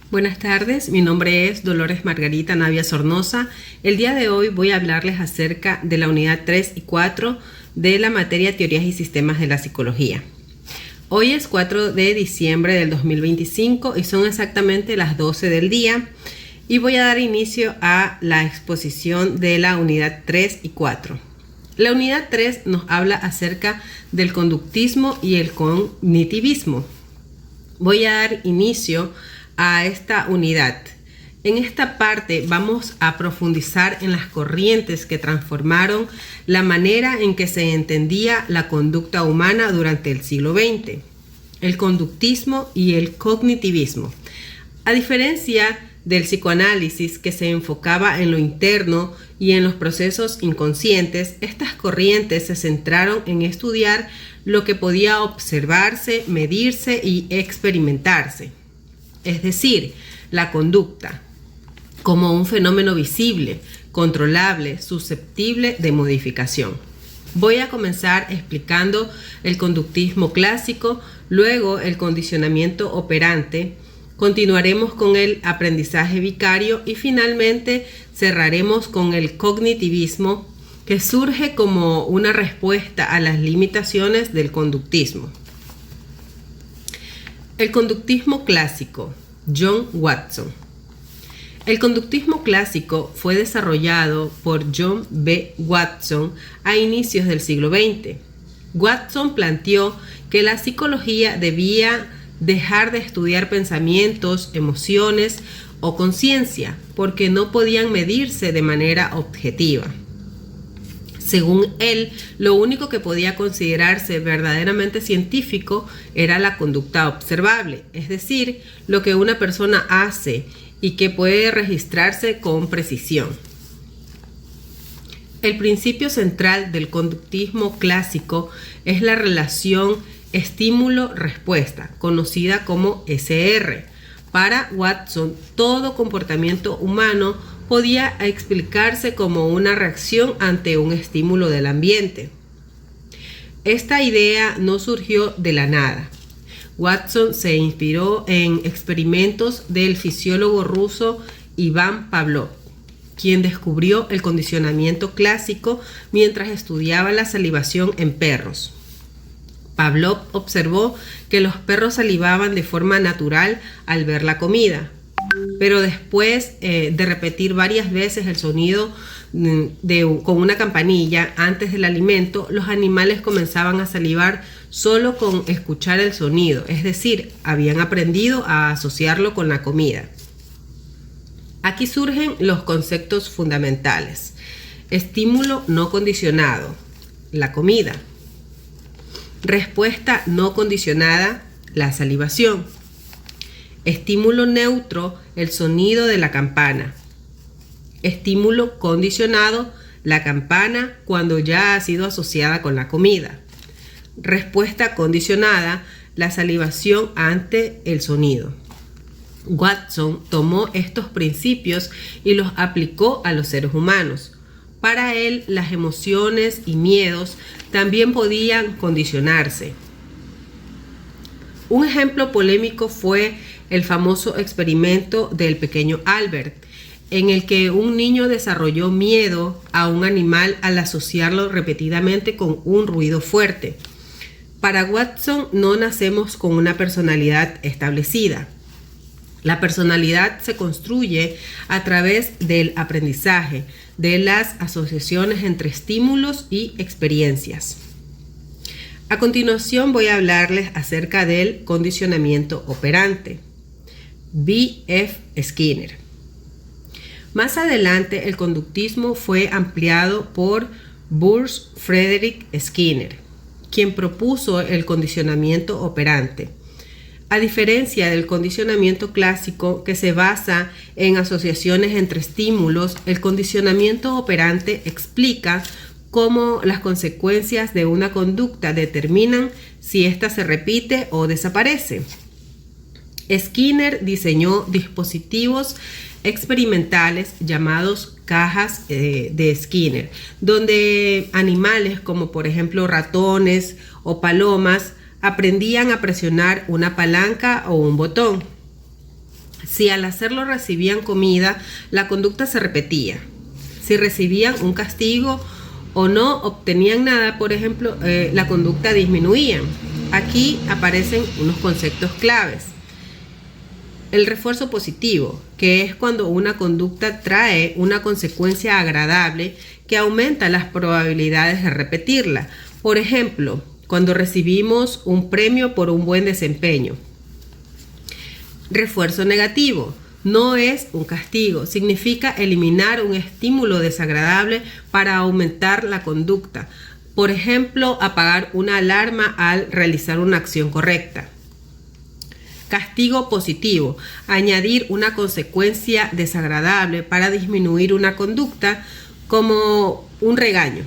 Buenas tardes, mi nombre es Dolores Margarita Navia Sornosa. El día de hoy voy a hablarles acerca de la unidad 3 y 4 de la materia Teorías y Sistemas de la Psicología. Hoy es 4 de diciembre del 2025 y son exactamente las 12 del día y voy a dar inicio a la exposición de la unidad 3 y 4. La unidad 3 nos habla acerca del conductismo y el cognitivismo. Voy a dar inicio a esta unidad. En esta parte vamos a profundizar en las corrientes que transformaron la manera en que se entendía la conducta humana durante el siglo XX, el conductismo y el cognitivismo. A diferencia del psicoanálisis, que se enfocaba en lo interno y en los procesos inconscientes, estas corrientes se centraron en estudiar lo que podía observarse, medirse y experimentarse. Es decir, la conducta como un fenómeno visible, controlable, susceptible de modificación. Voy a comenzar explicando el conductismo clásico, luego el condicionamiento operante, continuaremos con el aprendizaje vicario y finalmente cerraremos con el cognitivismo, que surge como una respuesta a las limitaciones del conductismo. El conductismo clásico, John Watson. El conductismo clásico fue desarrollado por John B. Watson a inicios del siglo XX. Watson planteó que la psicología debía dejar de estudiar pensamientos, emociones o conciencia, porque no podían medirse de manera objetiva. Según él, lo único que podía considerarse verdaderamente científico era la conducta observable, es decir, lo que una persona hace y que puede registrarse con precisión. El principio central del conductismo clásico es la relación estímulo-respuesta, conocida como SR. Para Watson, todo comportamiento humano podía explicarse como una reacción ante un estímulo del ambiente. Esta idea no surgió de la nada. Watson se inspiró en experimentos del fisiólogo ruso Ivan Pavlov, quien descubrió el condicionamiento clásico mientras estudiaba la salivación en perros. Pavlov observó que los perros salivaban de forma natural al ver la comida, pero después de repetir varias veces el sonido con una campanilla antes del alimento, los animales comenzaban a salivar solo con escuchar el sonido, es decir, habían aprendido a asociarlo con la comida. Aquí surgen los conceptos fundamentales. Estímulo no condicionado, la comida. Respuesta no condicionada, la salivación. Estímulo neutro, el sonido de la campana. Estímulo condicionado, la campana cuando ya ha sido asociada con la comida. Respuesta condicionada, la salivación ante el sonido. Watson tomó estos principios y los aplicó a los seres humanos. Para él, las emociones y miedos también podían condicionarse. Un ejemplo polémico fue el famoso experimento del pequeño Albert, en el que un niño desarrolló miedo a un animal al asociarlo repetidamente con un ruido fuerte. Para Watson, no nacemos con una personalidad establecida. La personalidad se construye a través del aprendizaje, de las asociaciones entre estímulos y experiencias. A continuación voy a hablarles acerca del condicionamiento operante. B. F. Skinner. Más adelante, el conductismo fue ampliado por Bruce Frederick Skinner, quien propuso el condicionamiento operante. A diferencia del condicionamiento clásico, que se basa en asociaciones entre estímulos, el condicionamiento operante explica cómo las consecuencias de una conducta determinan si ésta se repite o desaparece. Skinner diseñó dispositivos experimentales llamados cajas de Skinner, donde animales como por ejemplo ratones o palomas aprendían a presionar una palanca o un botón. Si al hacerlo recibían comida, la conducta se repetía. Si recibían un castigo o no obtenían nada, por ejemplo, la conducta disminuía. Aquí aparecen unos conceptos claves. El refuerzo positivo, que es cuando una conducta trae una consecuencia agradable que aumenta las probabilidades de repetirla. Por ejemplo, cuando recibimos un premio por un buen desempeño. Refuerzo negativo. No es un castigo, significa eliminar un estímulo desagradable para aumentar la conducta. Por ejemplo, apagar una alarma al realizar una acción correcta. Castigo positivo. Añadir una consecuencia desagradable para disminuir una conducta, como un regaño.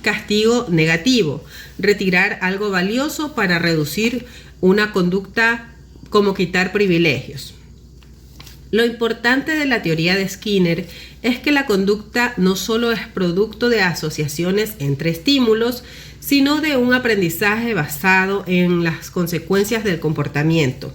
Castigo negativo. Retirar algo valioso para reducir una conducta, como quitar privilegios. Lo importante de la teoría de Skinner es que la conducta no solo es producto de asociaciones entre estímulos, sino de un aprendizaje basado en las consecuencias del comportamiento.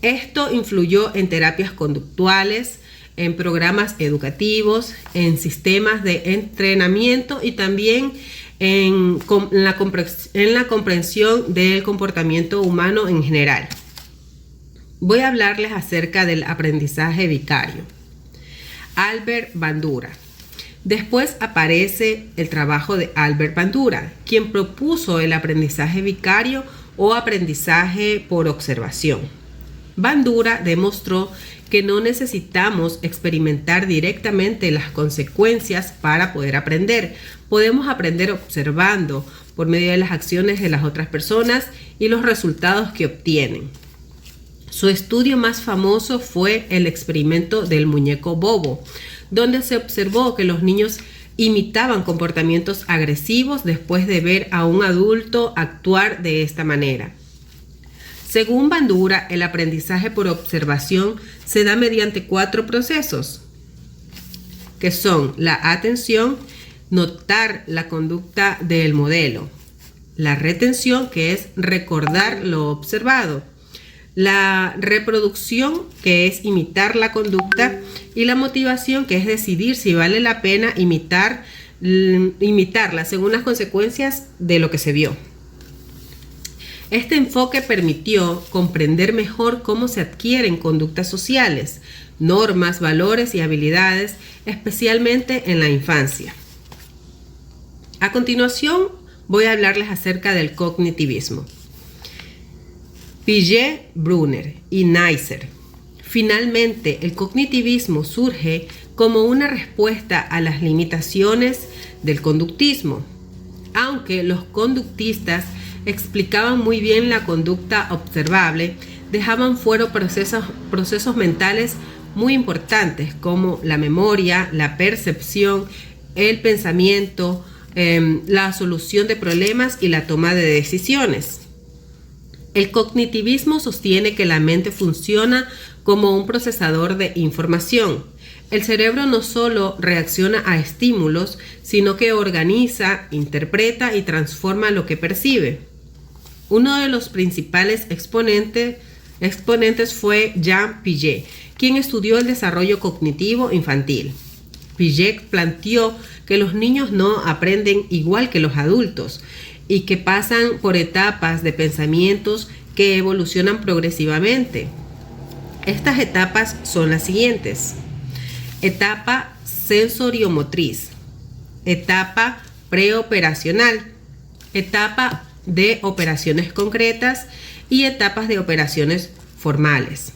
Esto influyó en terapias conductuales, en programas educativos, en sistemas de entrenamiento y también en la comprensión del comportamiento humano en general. Voy a hablarles acerca del aprendizaje vicario. Albert Bandura. Después aparece el trabajo de Albert Bandura, quien propuso el aprendizaje vicario o aprendizaje por observación. Bandura demostró que no necesitamos experimentar directamente las consecuencias para poder aprender. Podemos aprender observando por medio de las acciones de las otras personas y los resultados que obtienen. Su estudio más famoso fue el experimento del muñeco bobo, donde se observó que los niños imitaban comportamientos agresivos después de ver a un adulto actuar de esta manera. Según Bandura, el aprendizaje por observación se da mediante 4 procesos, que son la atención, notar la conducta del modelo, la retención, que es recordar lo observado, la reproducción, que es imitar la conducta, y la motivación, que es decidir si vale la pena imitarla según las consecuencias de lo que se vio. Este enfoque permitió comprender mejor cómo se adquieren conductas sociales, normas, valores y habilidades, especialmente en la infancia. A continuación, voy a hablarles acerca del cognitivismo. Piaget, Brunner y Neisser. Finalmente, el cognitivismo surge como una respuesta a las limitaciones del conductismo. Aunque los conductistas explicaban muy bien la conducta observable, dejaban fuera procesos mentales muy importantes como la memoria, la percepción, el pensamiento, la solución de problemas y la toma de decisiones. El cognitivismo sostiene que la mente funciona como un procesador de información. El cerebro no solo reacciona a estímulos, sino que organiza, interpreta y transforma lo que percibe. Uno de los principales exponentes fue Jean Piaget, quien estudió el desarrollo cognitivo infantil. Piaget planteó que los niños no aprenden igual que los adultos y que pasan por etapas de pensamientos que evolucionan progresivamente. Estas etapas son las siguientes: etapa sensoriomotriz, etapa preoperacional, etapa de operaciones concretas y etapas de operaciones formales.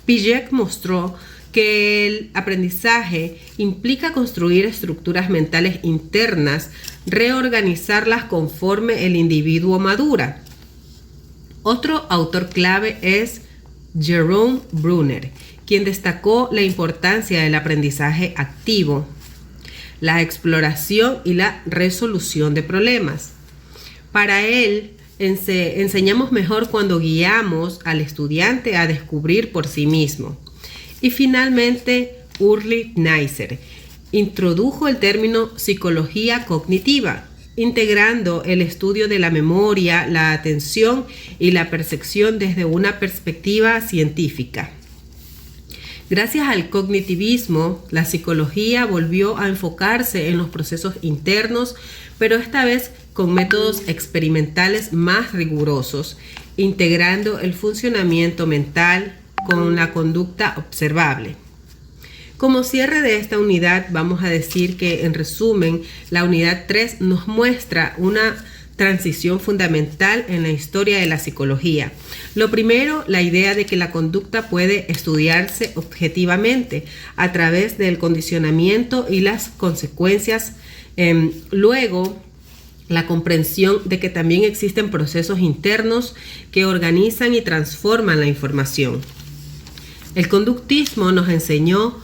Piaget mostró que el aprendizaje implica construir estructuras mentales internas, reorganizarlas conforme el individuo madura. Otro autor clave es Jerome Bruner, quien destacó la importancia del aprendizaje activo, la exploración y la resolución de problemas. Para él, enseñamos mejor cuando guiamos al estudiante a descubrir por sí mismo. Y finalmente, Ulrich Neisser introdujo el término psicología cognitiva, integrando el estudio de la memoria, la atención y la percepción desde una perspectiva científica. Gracias al cognitivismo, la psicología volvió a enfocarse en los procesos internos, pero esta vez con métodos experimentales más rigurosos, integrando el funcionamiento mental con la conducta observable. Como cierre de esta unidad, vamos a decir que, en resumen, la unidad 3 nos muestra una transición fundamental en la historia de la psicología. Lo primero, la idea de que la conducta puede estudiarse objetivamente a través del condicionamiento y las consecuencias. Luego, la comprensión de que también existen procesos internos que organizan y transforman la información. El conductismo nos enseñó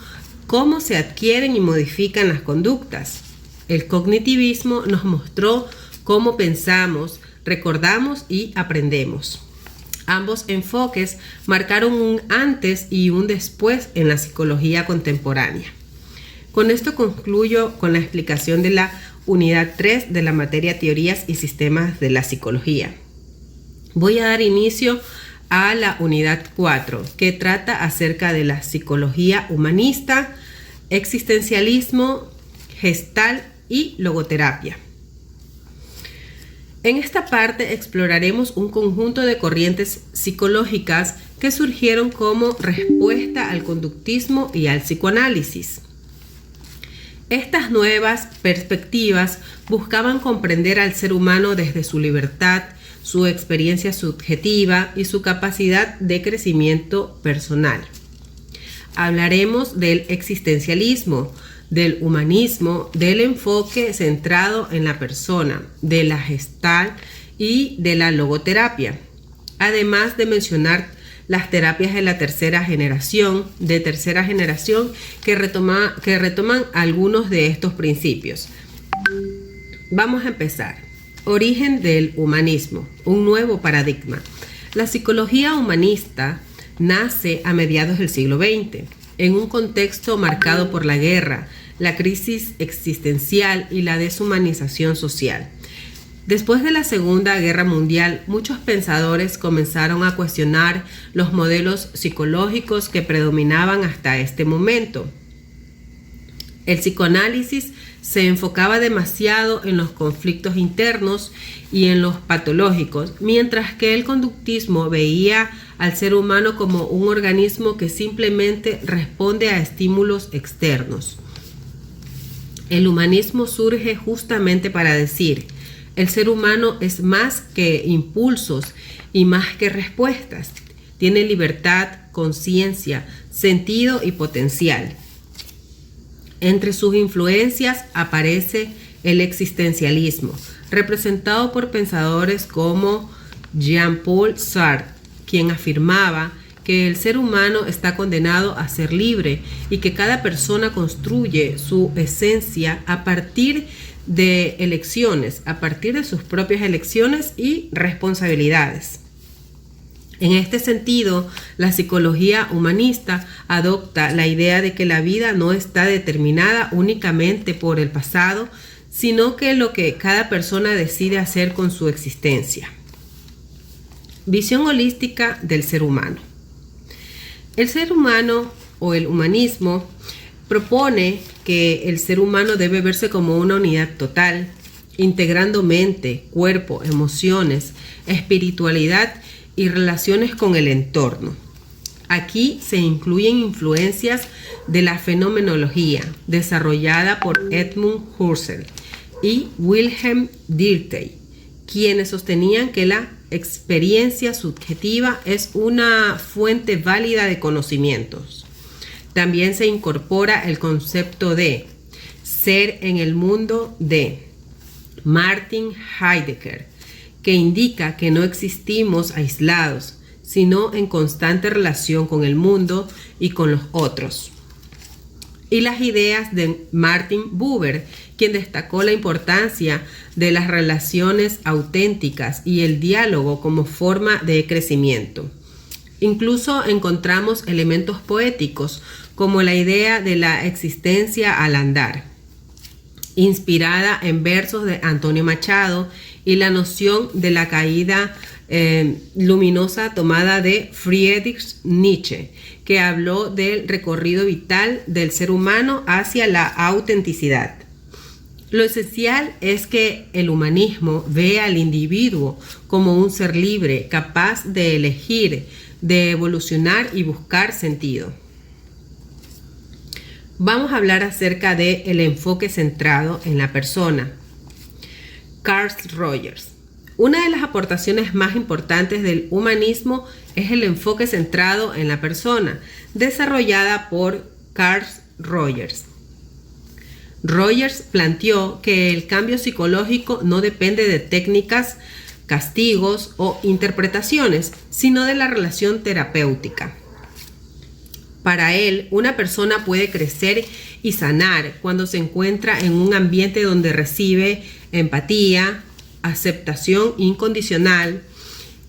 cómo se adquieren y modifican las conductas. El cognitivismo nos mostró cómo pensamos, recordamos y aprendemos. Ambos enfoques marcaron un antes y un después en la psicología contemporánea. Con esto concluyo con la explicación de la unidad 3 de la materia Teorías y Sistemas de la Psicología. Voy a dar inicio a la unidad 4, que trata acerca de la psicología humanista, existencialismo, gestal y logoterapia. En esta parte exploraremos un conjunto de corrientes psicológicas que surgieron como respuesta al conductismo y al psicoanálisis. Estas nuevas perspectivas buscaban comprender al ser humano desde su libertad, su experiencia subjetiva y su capacidad de crecimiento personal. Hablaremos del existencialismo, del humanismo, del enfoque centrado en la persona, de la gestal y de la logoterapia, además de mencionar las terapias de la tercera generación que retoman algunos de estos principios. Vamos a empezar. Origen del humanismo, un nuevo paradigma. La psicología humanista nace a mediados del siglo XX, en un contexto marcado por la guerra, la crisis existencial y la deshumanización social. Después de la Segunda Guerra Mundial, muchos pensadores comenzaron a cuestionar los modelos psicológicos que predominaban hasta este momento. El psicoanálisis se enfocaba demasiado en los conflictos internos y en los patológicos, mientras que el conductismo veía al ser humano como un organismo que simplemente responde a estímulos externos. El humanismo surge justamente para decir: el ser humano es más que impulsos y más que respuestas. Tiene libertad, conciencia, sentido y potencial. Entre sus influencias aparece el existencialismo, representado por pensadores como Jean-Paul Sartre, quien afirmaba que el ser humano está condenado a ser libre y que cada persona construye su esencia a partir de elecciones, a partir de sus propias elecciones y responsabilidades. En este sentido, la psicología humanista adopta la idea de que la vida no está determinada únicamente por el pasado, sino que lo que cada persona decide hacer con su existencia. Visión holística del ser humano. El ser humano o el humanismo propone que el ser humano debe verse como una unidad total, integrando mente, cuerpo, emociones, espiritualidad y relaciones con el entorno. Aquí se incluyen influencias de la fenomenología desarrollada por Edmund Husserl y Wilhelm Dilthey, quienes sostenían que la experiencia subjetiva es una fuente válida de conocimientos. También se incorpora el concepto de ser en el mundo de Martin Heidegger, que indica que no existimos aislados, sino en constante relación con el mundo y con los otros. Y las ideas de Martin Buber, quien destacó la importancia de las relaciones auténticas y el diálogo como forma de crecimiento. Incluso encontramos elementos poéticos, como la idea de la existencia al andar. inspirada en versos de Antonio Machado, y la noción de la caída luminosa tomada de Friedrich Nietzsche, que habló del recorrido vital del ser humano hacia la autenticidad. Lo esencial es que el humanismo ve al individuo como un ser libre, capaz de elegir, de evolucionar y buscar sentido. Vamos a hablar acerca del enfoque centrado en la persona. Carl Rogers. Una de las aportaciones más importantes del humanismo es el enfoque centrado en la persona, desarrollada por Carl Rogers. Rogers planteó que el cambio psicológico no depende de técnicas, castigos o interpretaciones, sino de la relación terapéutica. Para él, una persona puede crecer y sanar cuando se encuentra en un ambiente donde recibe empatía, aceptación incondicional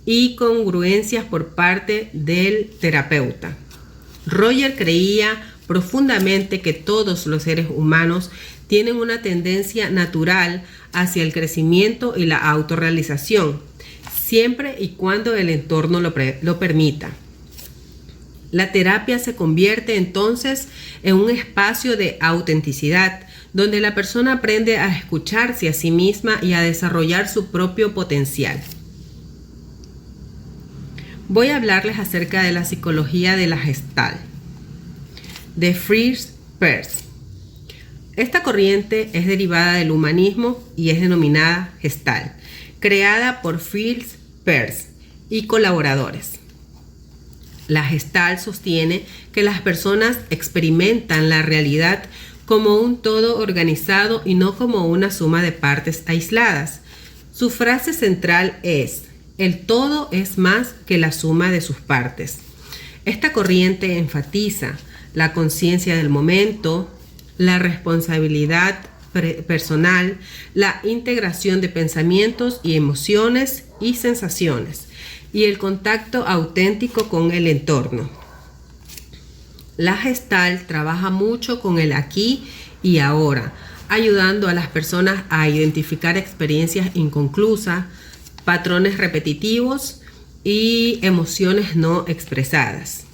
y congruencias por parte del terapeuta. Roger creía profundamente que todos los seres humanos tienen una tendencia natural hacia el crecimiento y la autorrealización, siempre y cuando el entorno lo permita. La terapia se convierte entonces en un espacio de autenticidad, donde la persona aprende a escucharse a sí misma y a desarrollar su propio potencial. Voy a hablarles acerca de la psicología de la Gestalt, de Fritz Perls. Esta corriente es derivada del humanismo y es denominada Gestalt, creada por Fritz Perls y colaboradores. La Gestalt sostiene que las personas experimentan la realidad como un todo organizado y no como una suma de partes aisladas. Su frase central es: el todo es más que la suma de sus partes. Esta corriente enfatiza la conciencia del momento, la responsabilidad personal, la integración de pensamientos y emociones y sensaciones, y el contacto auténtico con el entorno. La Gestalt trabaja mucho con el aquí y ahora, ayudando a las personas a identificar experiencias inconclusas, patrones repetitivos y emociones no expresadas.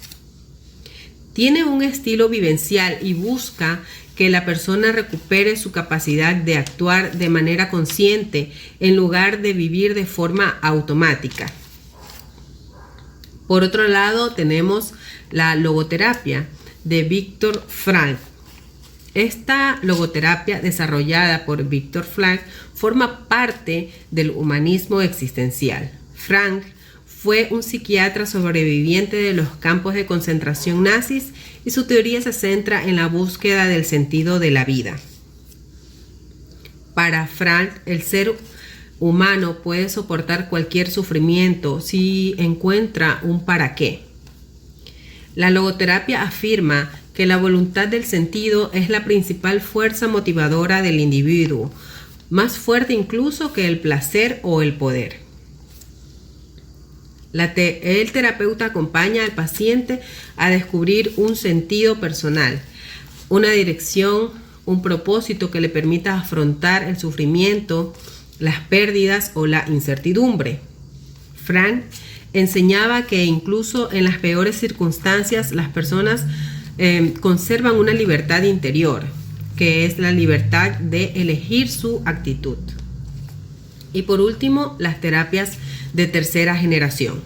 Tiene un estilo vivencial y busca que la persona recupere su capacidad de actuar de manera consciente en lugar de vivir de forma automática. Por otro lado, tenemos la logoterapia de Viktor Frankl. Esta logoterapia desarrollada por Viktor Frankl forma parte del humanismo existencial. Frankl fue un psiquiatra sobreviviente de los campos de concentración nazis y su teoría se centra en la búsqueda del sentido de la vida. Para Frankl, el ser humano puede soportar cualquier sufrimiento si encuentra un para qué. La logoterapia afirma que la voluntad del sentido es la principal fuerza motivadora del individuo, más fuerte incluso que el placer o el poder. El terapeuta acompaña al paciente a descubrir un sentido personal, una dirección, un propósito que le permita afrontar el sufrimiento, las pérdidas o la incertidumbre. Frankl enseñaba que incluso en las peores circunstancias las personas conservan una libertad interior, que es la libertad de elegir su actitud. Y por último, las terapias de tercera generación.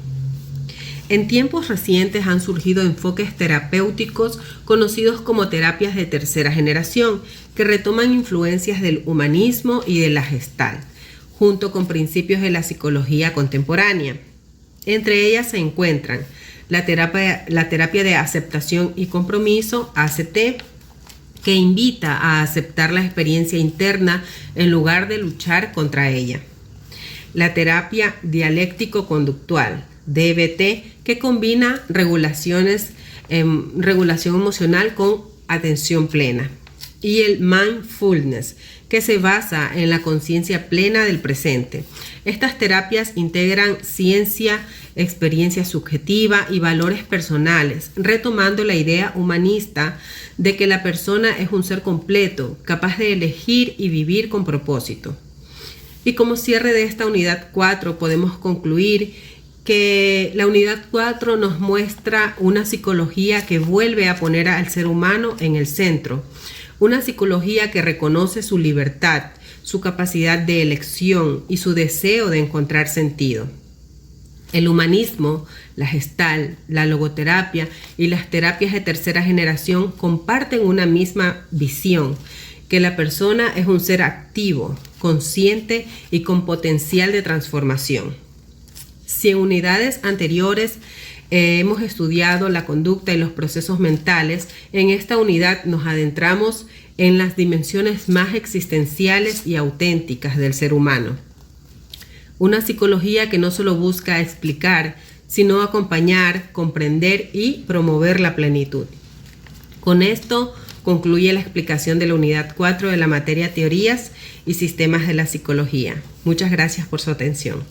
En tiempos recientes han surgido enfoques terapéuticos conocidos como terapias de tercera generación, que retoman influencias del humanismo y de la Gestalt, junto con principios de la psicología contemporánea. Entre ellas se encuentran la terapia de aceptación y compromiso, ACT, que invita a aceptar la experiencia interna en lugar de luchar contra ella. La terapia dialéctico-conductual, DBT, que combina regulación emocional con atención plena. Y el mindfulness, que que se basa en la conciencia plena del presente. Estas terapias integran ciencia, experiencia subjetiva y valores personales, retomando la idea humanista de que la persona es un ser completo, capaz de elegir y vivir con propósito. Y como cierre de esta unidad 4 podemos concluir que la unidad 4 nos muestra una psicología que vuelve a poner al ser humano en el centro, una psicología que reconoce su libertad, su capacidad de elección y su deseo de encontrar sentido. El humanismo, la Gestalt, la logoterapia y las terapias de tercera generación comparten una misma visión, que la persona es un ser activo, consciente y con potencial de transformación. Si en unidades anteriores hemos estudiado la conducta y los procesos mentales, en esta unidad nos adentramos en las dimensiones más existenciales y auténticas del ser humano. Una psicología que no solo busca explicar, sino acompañar, comprender y promover la plenitud. Con esto concluye la explicación de la unidad 4 de la materia Teorías y Sistemas de la Psicología. Muchas gracias por su atención.